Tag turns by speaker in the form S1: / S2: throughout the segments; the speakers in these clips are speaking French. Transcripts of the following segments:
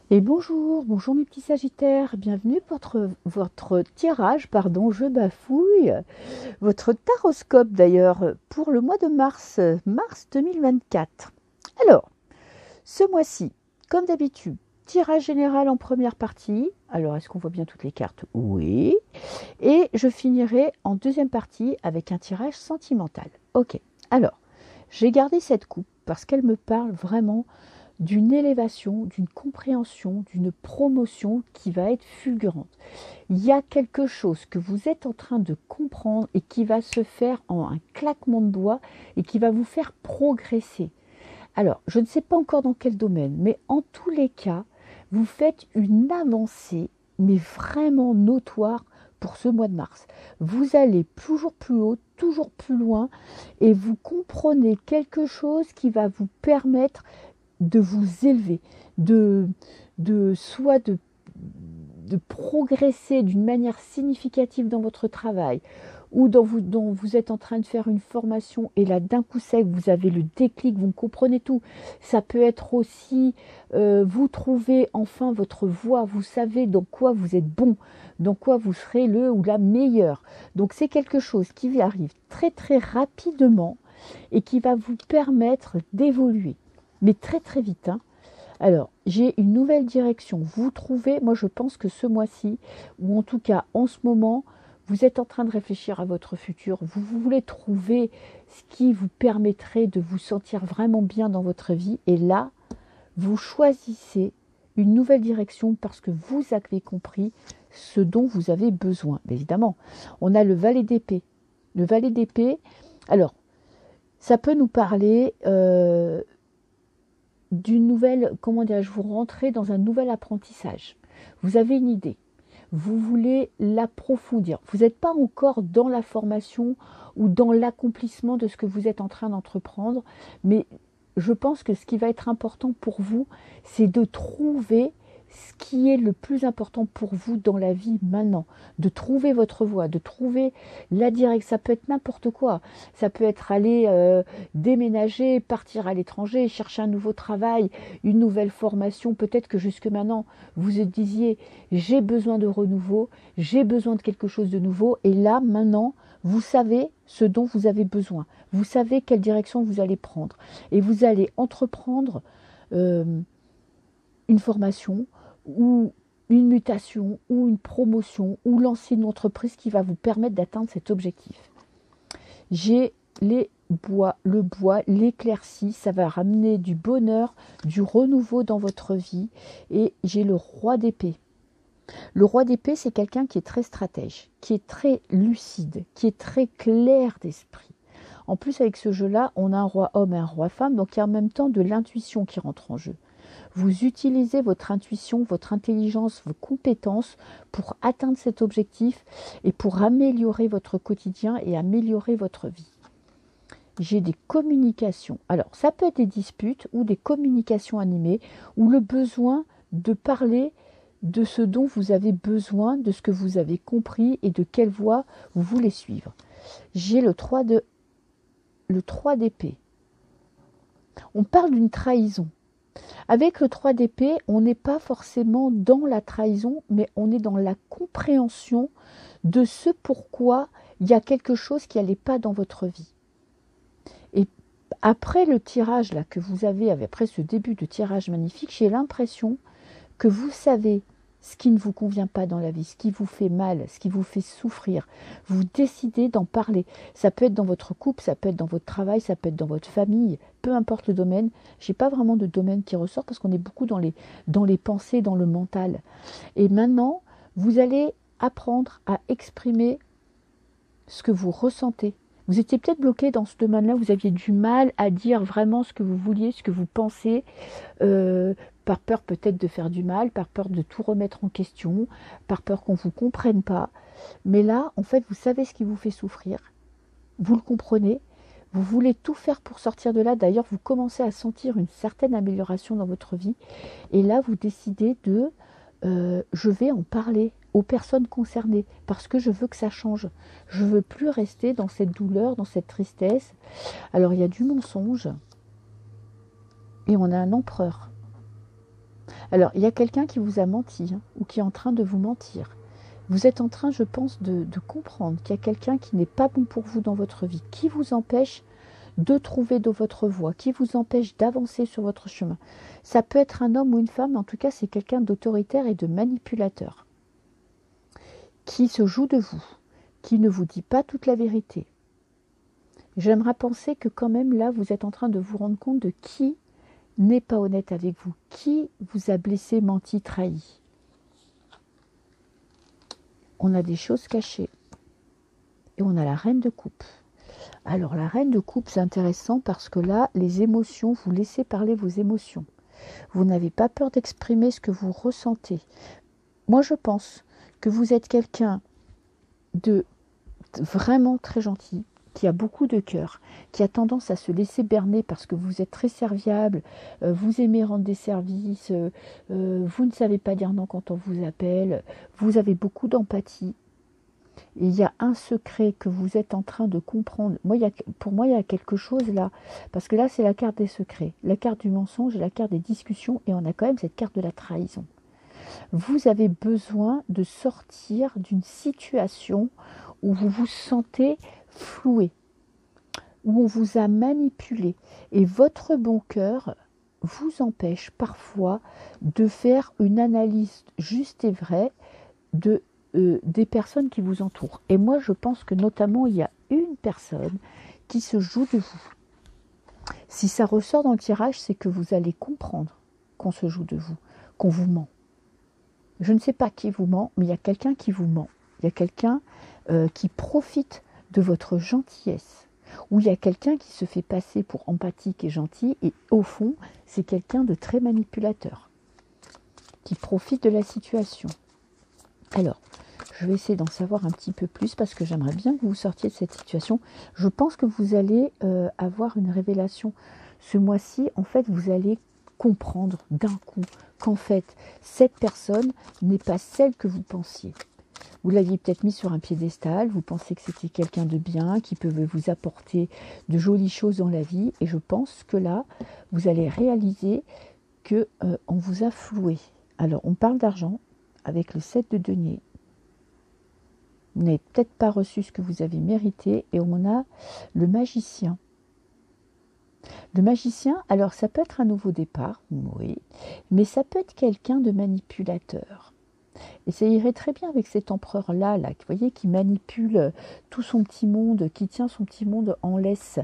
S1: Et bonjour, bonjour mes petits sagittaires, bienvenue pour votre tirage, pardon, je bafouille, votre taroscope d'ailleurs pour le mois de mars, mars 2024. Alors, ce mois-ci, comme d'habitude, tirage général en première partie. Alors, est-ce qu'on voit bien toutes les cartes? Oui. Et je finirai en deuxième partie avec un tirage sentimental. Ok, alors, j'ai gardé cette coupe parce qu'elle me parle vraiment d'une élévation, d'une compréhension, d'une promotion qui va être fulgurante. Il y a quelque chose que vous êtes en train de comprendre et qui va se faire en un claquement de doigts et qui va vous faire progresser. Alors, je ne sais pas encore dans quel domaine, mais en tous les cas, vous faites une avancée, mais vraiment notoire pour ce mois de mars. Vous allez toujours plus haut, toujours plus loin, et vous comprenez quelque chose qui va vous permettre de vous élever, de, soit de progresser d'une manière significative dans votre travail, ou dont vous êtes en train de faire une formation et là d'un coup sec vous avez le déclic, vous comprenez tout. Ça peut être aussi vous trouvez enfin votre voie, vous savez dans quoi vous êtes bon, dans quoi vous serez le ou la meilleure. Donc c'est quelque chose qui arrive très très rapidement et qui va vous permettre d'évoluer, mais très très vite, hein. Alors, j'ai une nouvelle direction. Vous trouvez, moi je pense que ce mois-ci, ou en tout cas en ce moment, vous êtes en train de réfléchir à votre futur. Vous voulez trouver ce qui vous permettrait de vous sentir vraiment bien dans votre vie. Et là, vous choisissez une nouvelle direction parce que vous avez compris ce dont vous avez besoin. Mais évidemment, on a le valet d'épée. Le valet d'épée, alors, ça peut nous parler d'une nouvelle, comment dirais-je, vous rentrez dans un nouvel apprentissage. Vous avez une idée, vous voulez l'approfondir. Vous n'êtes pas encore dans la formation ou dans l'accomplissement de ce que vous êtes en train d'entreprendre, mais je pense que ce qui va être important pour vous, c'est de trouver ce qui est le plus important pour vous dans la vie maintenant, de trouver votre voie, de trouver la direction. Ça peut être n'importe quoi, ça peut être aller déménager, partir à l'étranger, chercher un nouveau travail, une nouvelle formation. Peut-être que jusque maintenant vous vous disiez j'ai besoin de renouveau, j'ai besoin de quelque chose de nouveau, et là maintenant vous savez ce dont vous avez besoin, vous savez quelle direction vous allez prendre, et vous allez entreprendre euh, une formation ou une mutation ou une promotion ou lancer une entreprise qui va vous permettre d'atteindre cet objectif. J'ai le bois, l'éclaircie, ça va ramener du bonheur, du renouveau dans votre vie. Et j'ai le roi d'épée. Le roi d'épée, c'est quelqu'un qui est très stratège, qui est très lucide, qui est très clair d'esprit. En plus, avec ce jeu-là, on a un roi homme et un roi femme, donc il y a en même temps de l'intuition qui rentre en jeu. Vous utilisez votre intuition, votre intelligence, vos compétences pour atteindre cet objectif et pour améliorer votre quotidien et améliorer votre vie. J'ai des communications. Alors, ça peut être des disputes ou des communications animées ou le besoin de parler de ce dont vous avez besoin, de ce que vous avez compris et de quelle voie vous voulez suivre. J'ai le 3 d'épée. On parle d'une trahison. Avec le 3 d'épée, on n'est pas forcément dans la trahison, mais on est dans la compréhension de ce pourquoi il y a quelque chose qui n'allait pas dans votre vie. Et après le tirage là que vous avez, après ce début de tirage magnifique, j'ai l'impression que vous savez ce qui ne vous convient pas dans la vie, ce qui vous fait mal, ce qui vous fait souffrir. Vous décidez d'en parler. Ça peut être dans votre couple, ça peut être dans votre travail, ça peut être dans votre famille, peu importe le domaine. Je n'ai pas vraiment de domaine qui ressort parce qu'on est beaucoup dans les pensées, dans le mental. Et maintenant, vous allez apprendre à exprimer ce que vous ressentez. Vous étiez peut-être bloqué dans ce domaine-là, vous aviez du mal à dire vraiment ce que vous vouliez, ce que vous pensez, par peur peut-être de faire du mal, par peur de tout remettre en question, par peur qu'on ne vous comprenne pas. Mais là, en fait, vous savez ce qui vous fait souffrir, vous le comprenez, vous voulez tout faire pour sortir de là. D'ailleurs, vous commencez à sentir une certaine amélioration dans votre vie. Et là, vous décidez de je vais en parler aux personnes concernées parce que je veux que ça change. Je ne veux plus rester dans cette douleur, dans cette tristesse. Alors, il y a du mensonge et on a un empereur. Alors, il y a quelqu'un qui vous a menti, hein, ou qui est en train de vous mentir. Vous êtes en train, je pense, de comprendre qu'il y a quelqu'un qui n'est pas bon pour vous dans votre vie, qui vous empêche de trouver de votre voie, qui vous empêche d'avancer sur votre chemin. Ça peut être un homme ou une femme, mais en tout cas, c'est quelqu'un d'autoritaire et de manipulateur, qui se joue de vous, qui ne vous dit pas toute la vérité. J'aimerais penser que quand même, là, vous êtes en train de vous rendre compte de qui n'est pas honnête avec vous, qui vous a blessé, menti, trahi. On a des choses cachées. Et on a la reine de coupe. Alors la reine de coupe, c'est intéressant parce que là, les émotions, vous laissez parler vos émotions. Vous n'avez pas peur d'exprimer ce que vous ressentez. Moi, je pense que vous êtes quelqu'un de vraiment très gentil, qui a beaucoup de cœur, qui a tendance à se laisser berner parce que vous êtes très serviable, vous aimez rendre des services, vous ne savez pas dire non quand on vous appelle, vous avez beaucoup d'empathie. Et il y a un secret que vous êtes en train de comprendre. Pour moi, il y a quelque chose là, parce que là, c'est la carte des secrets, la carte du mensonge et la carte des discussions, et on a quand même cette carte de la trahison. Vous avez besoin de sortir d'une situation où vous vous sentez floué, où on vous a manipulé. Et votre bon cœur vous empêche parfois de faire une analyse juste et vraie des personnes qui vous entourent. Et moi, je pense que notamment, il y a une personne qui se joue de vous. Si ça ressort dans le tirage, c'est que vous allez comprendre qu'on se joue de vous, qu'on vous ment. Je ne sais pas qui vous ment, mais il y a quelqu'un qui vous ment. Il y a quelqu'un qui profite de votre gentillesse. Ou il y a quelqu'un qui se fait passer pour empathique et gentil, et au fond, c'est quelqu'un de très manipulateur, qui profite de la situation. Alors, je vais essayer d'en savoir un petit peu plus, parce que j'aimerais bien que vous sortiez de cette situation. Je pense que vous allez avoir une révélation ce mois-ci. En fait, vous allez comprendre d'un coup qu'en fait, cette personne n'est pas celle que vous pensiez. Vous l'aviez peut-être mis sur un piédestal, vous pensez que c'était quelqu'un de bien, qui peut vous apporter de jolies choses dans la vie, et je pense que là, vous allez réaliser qu'on vous a floué. Alors, on parle d'argent avec le 7 de denier. Vous n'avez peut-être pas reçu ce que vous avez mérité, et on a le magicien. Le magicien, alors ça peut être un nouveau départ, oui, mais ça peut être quelqu'un de manipulateur. Et ça irait très bien avec cet empereur-là, là, vous voyez, qui manipule tout son petit monde, qui tient son petit monde en laisse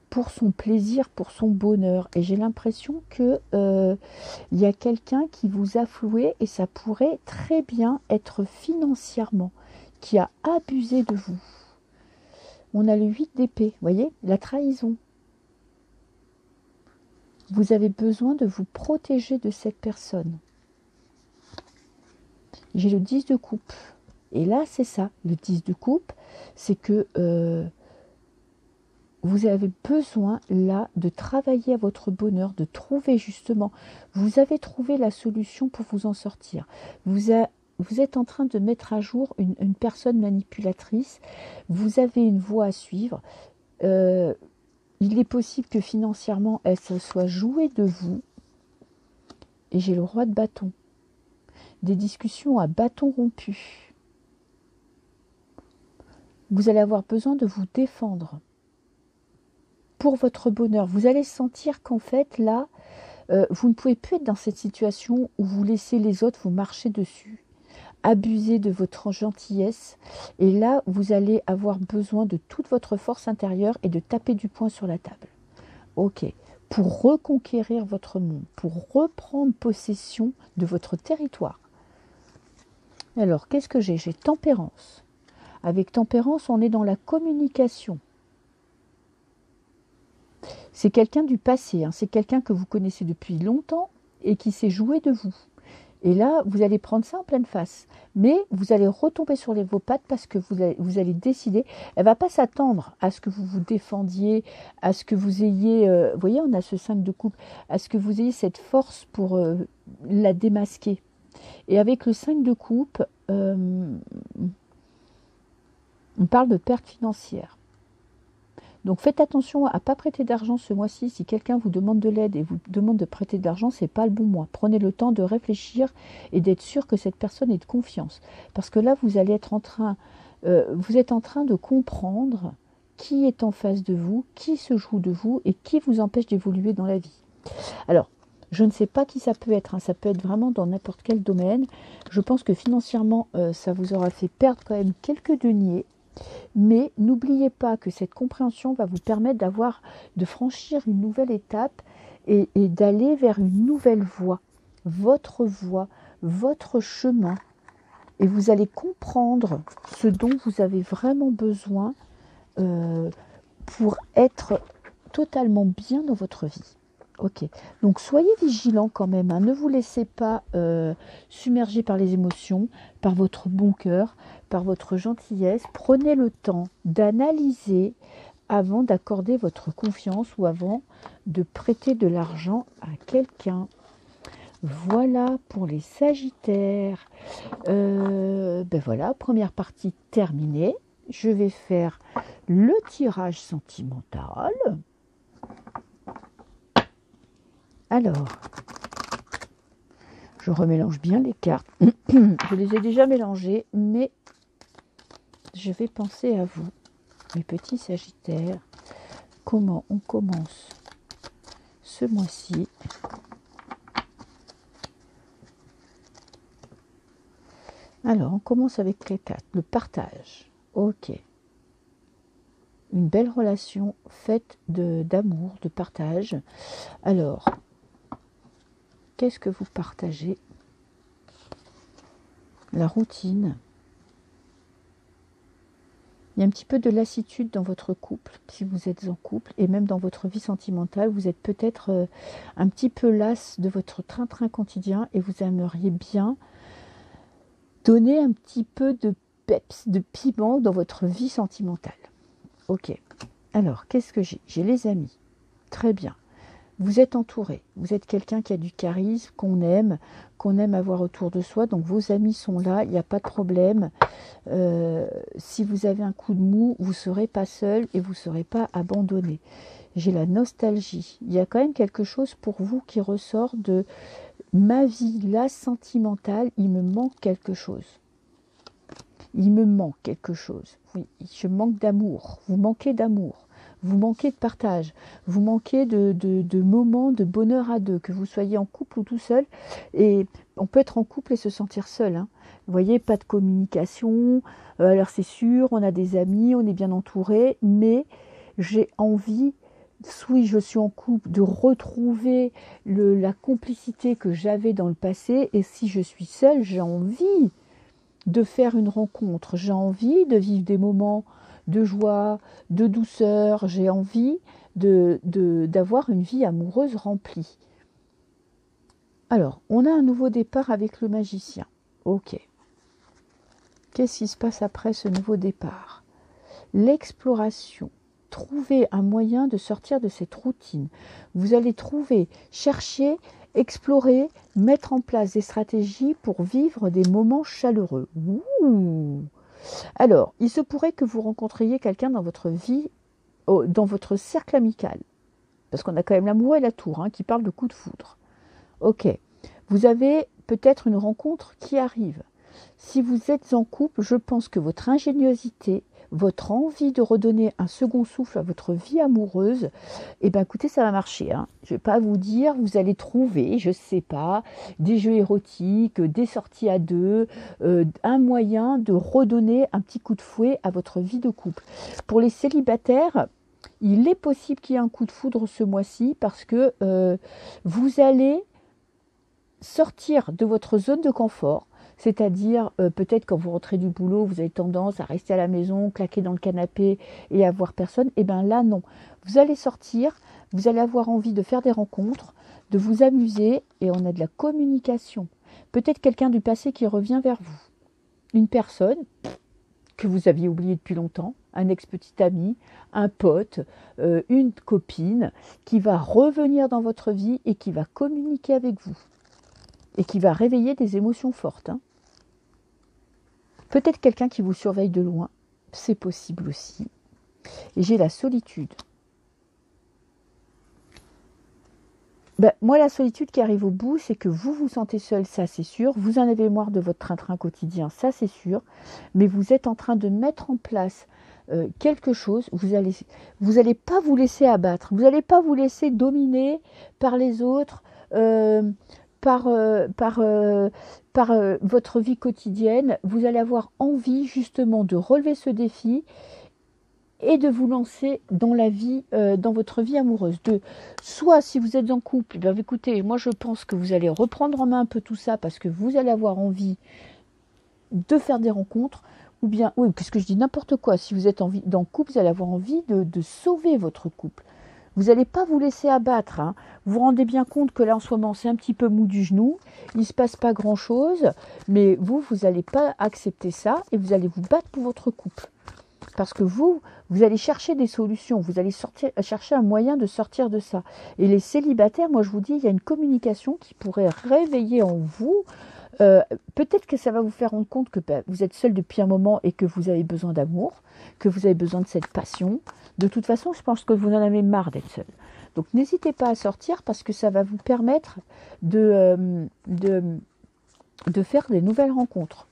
S1: pour son plaisir, pour son bonheur. Et j'ai l'impression que il y a quelqu'un qui vous a floué, et ça pourrait très bien être financièrement, qui a abusé de vous. On a le 8 d'épée, vous voyez, la trahison. Vous avez besoin de vous protéger de cette personne. J'ai le 10 de coupe. Et là, c'est ça. Le 10 de coupe, c'est que vous avez besoin, là, de travailler à votre bonheur, de trouver justement. Vous avez trouvé la solution pour vous en sortir. Vous êtes en train de mettre à jour une personne manipulatrice. Vous avez une voie à suivre. Il est possible que financièrement, elle se soit jouée de vous. Et j'ai le roi de bâton. Des discussions à bâton rompu. Vous allez avoir besoin de vous défendre pour votre bonheur. Vous allez sentir qu'en fait, là, vous ne pouvez plus être dans cette situation où vous laissez les autres vous marcher dessus, abuser de votre gentillesse. Et là, vous allez avoir besoin de toute votre force intérieure et de taper du poing sur la table. Ok. Pour reconquérir votre monde, pour reprendre possession de votre territoire. Alors, qu'est-ce que j'ai? J'ai tempérance. Avec tempérance, on est dans la communication. C'est quelqu'un du passé, hein. C'est quelqu'un que vous connaissez depuis longtemps et qui s'est joué de vous. Et là, vous allez prendre ça en pleine face. Mais vous allez retomber sur vos pattes parce que vous allez décider. Elle ne va pas s'attendre à ce que vous vous défendiez, à ce que vous ayez... vous voyez, on a ce 5 de coupe. À ce que vous ayez cette force pour la démasquer. Et avec le 5 de coupe, on parle de perte financière. Donc faites attention à ne pas prêter d'argent ce mois-ci. Si quelqu'un vous demande de l'aide et vous demande de prêter de l'argent, ce n'est pas le bon mois. Prenez le temps de réfléchir et d'être sûr que cette personne ait de confiance. Parce que là, vous allez être vous êtes en train de comprendre qui est en face de vous, qui se joue de vous et qui vous empêche d'évoluer dans la vie. Alors, je ne sais pas qui ça peut être, hein. Ça peut être vraiment dans n'importe quel domaine. Je pense que financièrement, ça vous aura fait perdre quand même quelques deniers. Mais n'oubliez pas que cette compréhension va vous permettre de franchir une nouvelle étape et d'aller vers une nouvelle voie, votre chemin. Et vous allez comprendre ce dont vous avez vraiment besoin pour être totalement bien dans votre vie. Ok, donc soyez vigilants quand même, hein. Ne vous laissez pas submerger par les émotions, par votre bon cœur, par votre gentillesse. Prenez le temps d'analyser avant d'accorder votre confiance ou avant de prêter de l'argent à quelqu'un. Voilà pour les Sagittaires. Ben voilà, première partie terminée. Je vais faire le tirage sentimental. Alors, je remélange bien les cartes. Je les ai déjà mélangées, mais je vais penser à vous, mes petits Sagittaires. Comment on commence ce mois-ci? Alors, on commence avec les cartes. Le partage. Ok. Une belle relation faite d'amour, de partage. Alors, qu'est-ce que vous partagez? La routine. Il y a un petit peu de lassitude dans votre couple, si vous êtes en couple, et même dans votre vie sentimentale. Vous êtes peut-être un petit peu las de votre train-train quotidien et vous aimeriez bien donner un petit peu de peps, de piment dans votre vie sentimentale. Ok. Alors, qu'est-ce que j'ai? J'ai les amis. Très bien. Vous êtes entouré, vous êtes quelqu'un qui a du charisme, qu'on aime avoir autour de soi, donc vos amis sont là, il n'y a pas de problème. Si vous avez un coup de mou, vous ne serez pas seul et vous ne serez pas abandonné. J'ai la nostalgie, il y a quand même quelque chose pour vous qui ressort de ma vie, là, sentimentale, il me manque quelque chose. Il me manque quelque chose, oui, je manque d'amour, vous manquez d'amour. Vous manquez de partage, vous manquez de moments de bonheur à deux, que vous soyez en couple ou tout seul. Et on peut être en couple et se sentir seul, hein. Vous voyez, pas de communication. Alors c'est sûr, on a des amis, on est bien entouré, mais j'ai envie, oui, je suis en couple, de retrouver la complicité que j'avais dans le passé. Et si je suis seule, j'ai envie de faire une rencontre, j'ai envie de vivre des moments de joie, de douceur, j'ai envie d'avoir une vie amoureuse remplie. Alors, on a un nouveau départ avec le magicien. Ok. Qu'est-ce qui se passe après ce nouveau départ? L'exploration. Trouver un moyen de sortir de cette routine. Vous allez chercher, explorer, mettre en place des stratégies pour vivre des moments chaleureux. Ouh! Alors, il se pourrait que vous rencontriez quelqu'un dans votre vie, dans votre cercle amical. Parce qu'on a quand même l'amour et la tour, hein, qui parlent de coup de foudre. Ok. Vous avez peut-être une rencontre qui arrive. Si vous êtes en couple, je pense que votre ingéniosité, votre envie de redonner un second souffle à votre vie amoureuse, eh bien écoutez, ça va marcher, hein. Je ne vais pas vous dire, vous allez trouver, je ne sais pas, des jeux érotiques, des sorties à deux, un moyen de redonner un petit coup de fouet à votre vie de couple. Pour les célibataires, il est possible qu'il y ait un coup de foudre ce mois-ci parce que vous allez sortir de votre zone de confort. C'est-à-dire, peut-être quand vous rentrez du boulot, vous avez tendance à rester à la maison, claquer dans le canapé et à voir personne. Et bien là, non. Vous allez sortir, vous allez avoir envie de faire des rencontres, de vous amuser et on a de la communication. Peut-être quelqu'un du passé qui revient vers vous. Une personne que vous aviez oubliée depuis longtemps, un ex-petit ami, un pote, une copine qui va revenir dans votre vie et qui va communiquer avec vous. Et qui va réveiller des émotions fortes, hein. Peut-être quelqu'un qui vous surveille de loin, c'est possible aussi. Et j'ai la solitude. Ben, moi, la solitude qui arrive au bout, c'est que vous vous sentez seul, ça c'est sûr. Vous en avez marre de votre train-train quotidien, ça c'est sûr. Mais vous êtes en train de mettre en place quelque chose. Vous allez pas vous laisser abattre. Vous n'allez pas vous laisser dominer par les autres, par, votre vie quotidienne. Vous allez avoir envie justement de relever ce défi et de vous lancer dans la vie, dans votre vie amoureuse. Soit si vous êtes en couple, bien écoutez, moi je pense que vous allez reprendre en main un peu tout ça parce que vous allez avoir envie de faire des rencontres, ou bien, oui, qu'est-ce que je dis, n'importe quoi. Si vous êtes dans le couple, vous allez avoir envie de sauver votre couple. Vous n'allez pas vous laisser abattre. Hein. Vous vous rendez bien compte que là en ce moment c'est un petit peu mou du genou, il ne se passe pas grand-chose, mais vous n'allez pas accepter ça et vous allez vous battre pour votre couple. Parce que vous allez chercher des solutions, vous allez chercher un moyen de sortir de ça. Et les célibataires, moi je vous dis, il y a une communication qui pourrait réveiller en vous. Peut-être que ça va vous faire rendre compte que vous êtes seul depuis un moment et que vous avez besoin d'amour, que vous avez besoin de cette passion. De toute façon, je pense que vous en avez marre d'être seul. Donc n'hésitez pas à sortir parce que ça va vous permettre de faire des nouvelles rencontres.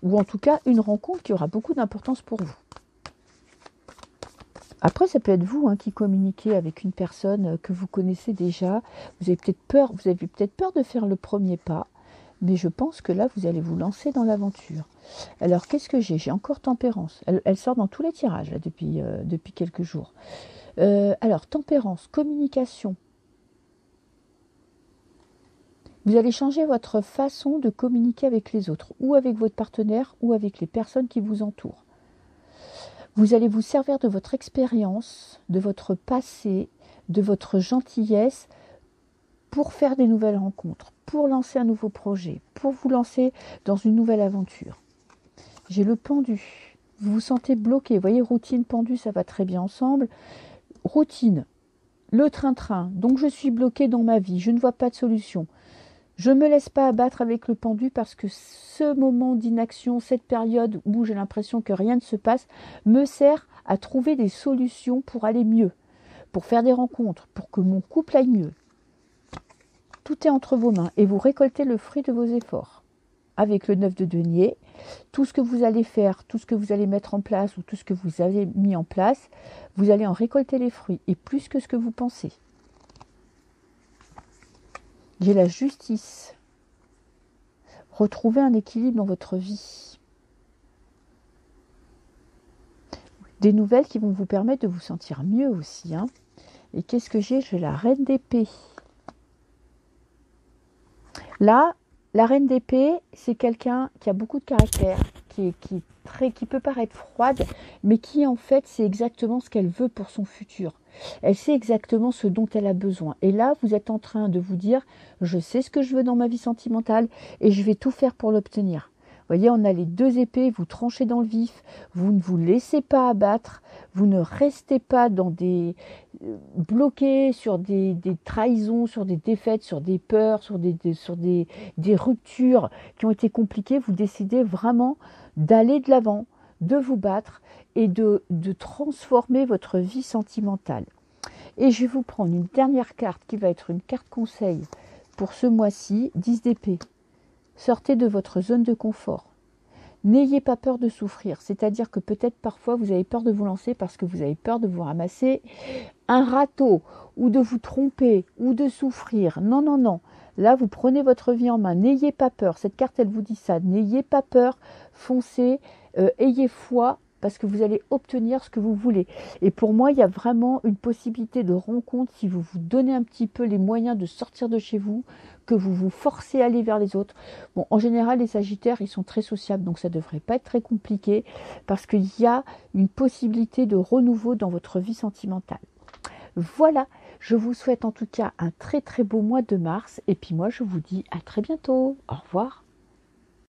S1: Ou en tout cas, une rencontre qui aura beaucoup d'importance pour vous. Après, ça peut être vous qui communiquez avec une personne que vous connaissez déjà. Vous avez peut-être peur de faire le premier pas, mais je pense que là, vous allez vous lancer dans l'aventure. Alors, qu'est-ce que j'ai ? J'ai encore Tempérance. Elle sort dans tous les tirages là, depuis quelques jours. Alors, Tempérance, communication. Vous allez changer votre façon de communiquer avec les autres, ou avec votre partenaire, ou avec les personnes qui vous entourent. Vous allez vous servir de votre expérience, de votre passé, de votre gentillesse pour faire des nouvelles rencontres, pour lancer un nouveau projet, pour vous lancer dans une nouvelle aventure. J'ai le pendu. Vous vous sentez bloqué. Vous voyez, routine, pendu, ça va très bien ensemble. Routine, le train-train. Donc je suis bloqué dans ma vie. Je ne vois pas de solution. Je ne me laisse pas abattre avec le pendu parce que ce moment d'inaction, cette période où j'ai l'impression que rien ne se passe, me sert à trouver des solutions pour aller mieux, pour faire des rencontres, pour que mon couple aille mieux. Tout est entre vos mains et vous récoltez le fruit de vos efforts. Avec le 9 de denier, tout ce que vous allez faire, tout ce que vous allez mettre en place ou tout ce que vous avez mis en place, vous allez en récolter les fruits et plus que ce que vous pensez. J'ai la justice. Retrouvez un équilibre dans votre vie. Des nouvelles qui vont vous permettre de vous sentir mieux aussi. Et qu'est-ce que j'ai ? J'ai la reine d'épée. Là, la reine d'épée, c'est quelqu'un qui a beaucoup de caractère, qui peut paraître froide, mais qui en fait, c'est exactement ce qu'elle veut pour son futur. Elle sait exactement ce dont elle a besoin. Et là, vous êtes en train de vous dire, je sais ce que je veux dans ma vie sentimentale et je vais tout faire pour l'obtenir. Vous voyez, on a les deux épées, vous tranchez dans le vif, vous ne vous laissez pas abattre, vous ne restez pas dans bloqués sur des trahisons, sur des défaites, sur des peurs, sur des ruptures qui ont été compliquées. Vous décidez vraiment d'aller de l'avant, de vous battre et de transformer votre vie sentimentale. Et je vais vous prendre une dernière carte qui va être une carte conseil pour ce mois-ci, 10 d'épée. Sortez de votre zone de confort. N'ayez pas peur de souffrir, c'est-à-dire que peut-être parfois vous avez peur de vous lancer parce que vous avez peur de vous ramasser un râteau ou de vous tromper ou de souffrir. Non, non, non. Là, vous prenez votre vie en main. N'ayez pas peur. Cette carte, elle vous dit ça. N'ayez pas peur. Foncez. Ayez foi parce que vous allez obtenir ce que vous voulez. Et pour moi, il y a vraiment une possibilité de rencontre si vous vous donnez un petit peu les moyens de sortir de chez vous, que vous vous forcez à aller vers les autres. Bon, en général, les Sagittaires, ils sont très sociables, donc ça ne devrait pas être très compliqué parce qu'il y a une possibilité de renouveau dans votre vie sentimentale. Voilà, je vous souhaite en tout cas un très très beau mois de mars et puis moi je vous dis à très bientôt. Au revoir.